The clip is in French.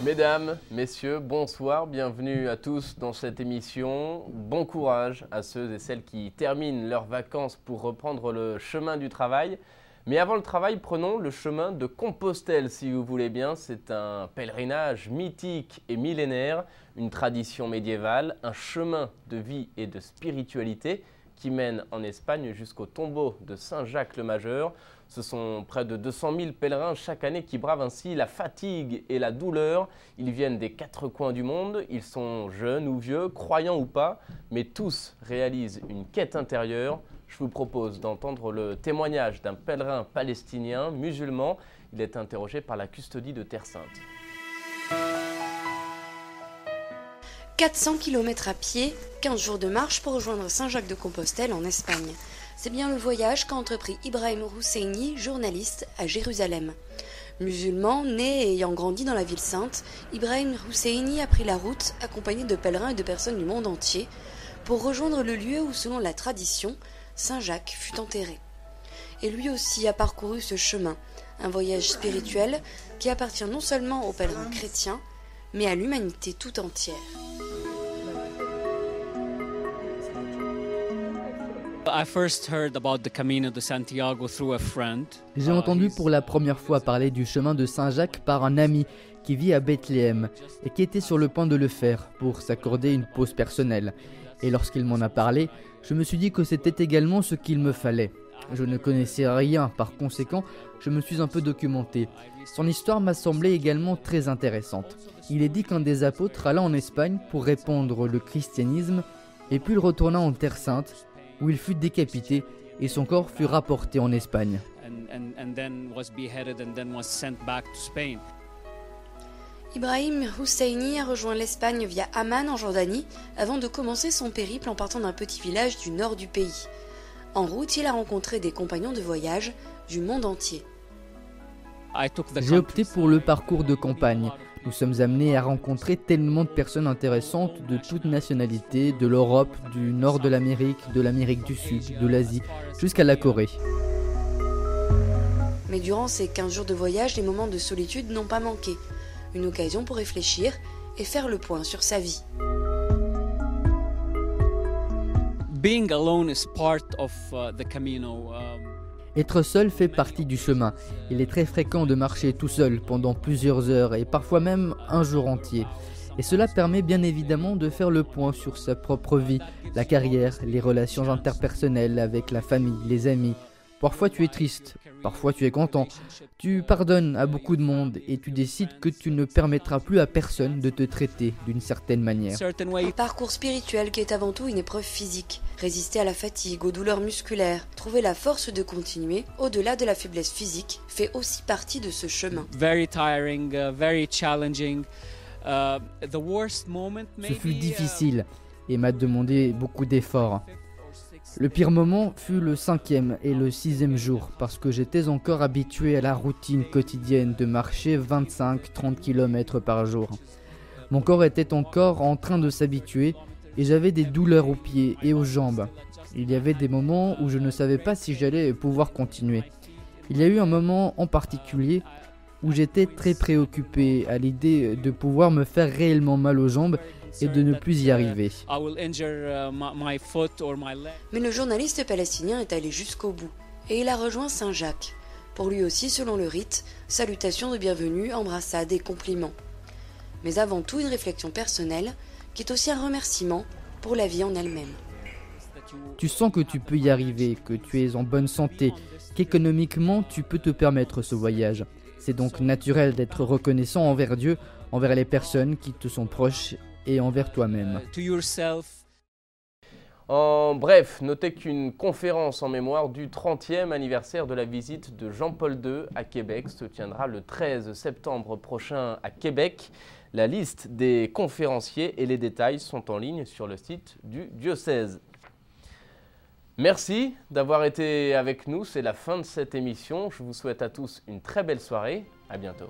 Mesdames, messieurs, bonsoir, bienvenue à tous dans cette émission. Bon courage à ceux et celles qui terminent leurs vacances pour reprendre le chemin du travail. Mais avant le travail, prenons le chemin de Compostelle, si vous voulez bien. C'est un pèlerinage mythique et millénaire, une tradition médiévale, un chemin de vie et de spiritualité qui mène en Espagne jusqu'au tombeau de Saint-Jacques le Majeur. Ce sont près de 200 000 pèlerins chaque année qui bravent ainsi la fatigue et la douleur. Ils viennent des quatre coins du monde, ils sont jeunes ou vieux, croyants ou pas, mais tous réalisent une quête intérieure. Je vous propose d'entendre le témoignage d'un pèlerin palestinien musulman. Il est interrogé par la custodie de Terre Sainte. 400 km à pied, 15 jours de marche pour rejoindre Saint-Jacques-de-Compostelle en Espagne. C'est bien le voyage qu'a entrepris Ibrahim Husseini, journaliste à Jérusalem. Musulman, né et ayant grandi dans la ville sainte, Ibrahim Husseini a pris la route, accompagné de pèlerins et de personnes du monde entier, pour rejoindre le lieu où, selon la tradition, Saint-Jacques fut enterré. Et lui aussi a parcouru ce chemin, un voyage spirituel qui appartient non seulement aux pèlerins chrétiens, mais à l'humanité tout entière. J'ai entendu pour la première fois parler du chemin de Saint-Jacques par un ami qui vit à Bethléem et qui était sur le point de le faire pour s'accorder une pause personnelle. Et lorsqu'il m'en a parlé, je me suis dit que c'était également ce qu'il me fallait. Je ne connaissais rien, par conséquent, je me suis un peu documenté. Son histoire m'a semblé également très intéressante. Il est dit qu'un des apôtres alla en Espagne pour répandre le christianisme et puis il retourna en Terre Sainte où il fut décapité et son corps fut rapporté en Espagne. Ibrahim Husseini a rejoint l'Espagne via Amman en Jordanie avant de commencer son périple en partant d'un petit village du nord du pays. En route, il a rencontré des compagnons de voyage du monde entier. J'ai opté pour le parcours de campagne. Nous sommes amenés à rencontrer tellement de personnes intéressantes de toutes nationalités, de l'Europe, du nord de l'Amérique du Sud, de l'Asie, jusqu'à la Corée. Mais durant ces 15 jours de voyage, les moments de solitude n'ont pas manqué. Une occasion pour réfléchir et faire le point sur sa vie. Being alone is part of the Camino. Être seul fait partie du chemin. Il est très fréquent de marcher tout seul pendant plusieurs heures et parfois même un jour entier. Et cela permet bien évidemment de faire le point sur sa propre vie, la carrière, les relations interpersonnelles avec la famille, les amis. Parfois tu es triste, parfois tu es content. Tu pardonnes à beaucoup de monde et tu décides que tu ne permettras plus à personne de te traiter d'une certaine manière. Un parcours spirituel qui est avant tout une épreuve physique. Résister à la fatigue, aux douleurs musculaires, trouver la force de continuer, au-delà de la faiblesse physique, fait aussi partie de ce chemin. Very tiring, very challenging. The worst moment Ce fut difficile et m'a demandé beaucoup d'efforts. Le pire moment fut le 5e et le 6e jour parce que j'étais encore habitué à la routine quotidienne de marcher 25-30 km par jour. Mon corps était encore en train de s'habituer et j'avais des douleurs aux pieds et aux jambes. Il y avait des moments où je ne savais pas si j'allais pouvoir continuer. Il y a eu un moment en particulier où j'étais très préoccupé à l'idée de pouvoir me faire réellement mal aux jambes et de ne plus y arriver. Mais le journaliste palestinien est allé jusqu'au bout et il a rejoint Saint-Jacques. Pour lui aussi, selon le rite, salutations de bienvenue, embrassades et compliments. Mais avant tout, une réflexion personnelle qui est aussi un remerciement pour la vie en elle-même. Tu sens que tu peux y arriver, que tu es en bonne santé, qu'économiquement tu peux te permettre ce voyage. C'est donc naturel d'être reconnaissant envers Dieu, envers les personnes qui te sont proches et envers toi-même. En bref, notez qu'une conférence en mémoire du 30e anniversaire de la visite de Jean-Paul II à Québec se tiendra le 13 septembre prochain à Québec. La liste des conférenciers et les détails sont en ligne sur le site du diocèse. Merci d'avoir été avec nous, c'est la fin de cette émission. Je vous souhaite à tous une très belle soirée, à bientôt.